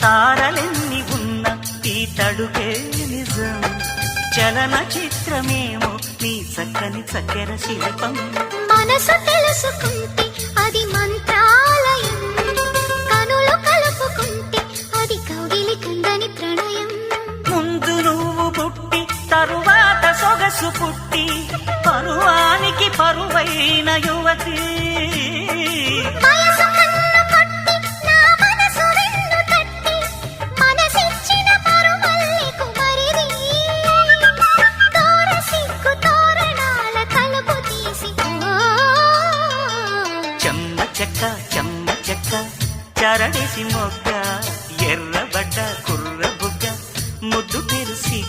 తారలెన్ని ఉన్న ఈ తడుకే నిజం, చలన చిత్రమేమో నీ చక్కని చక్కెర శిల్పం. మనసు తెలుసుకుంటే అది మంత్రాలయం, కనులు కలుపుకుంటే అది కౌగిలి కందని ప్రణయం. ముందు నువ్వు పుట్టి తరువాత సొగసు పుట్టి పరువానికి పరువైన యువతి. వయసు కన్ను కొట్టి నా మనసు వెన్ను తట్టి మనసిచ్చిన పరుమల్లి కుమరిది. తోర సిగ్గు తోరణాల తలుపు తీసి చెమ్మ చెక్క చరడేసి మొగ్గ, ఎర్రబడ్డ కుర్ర బుగ్గ, ముద్దు పెరుసి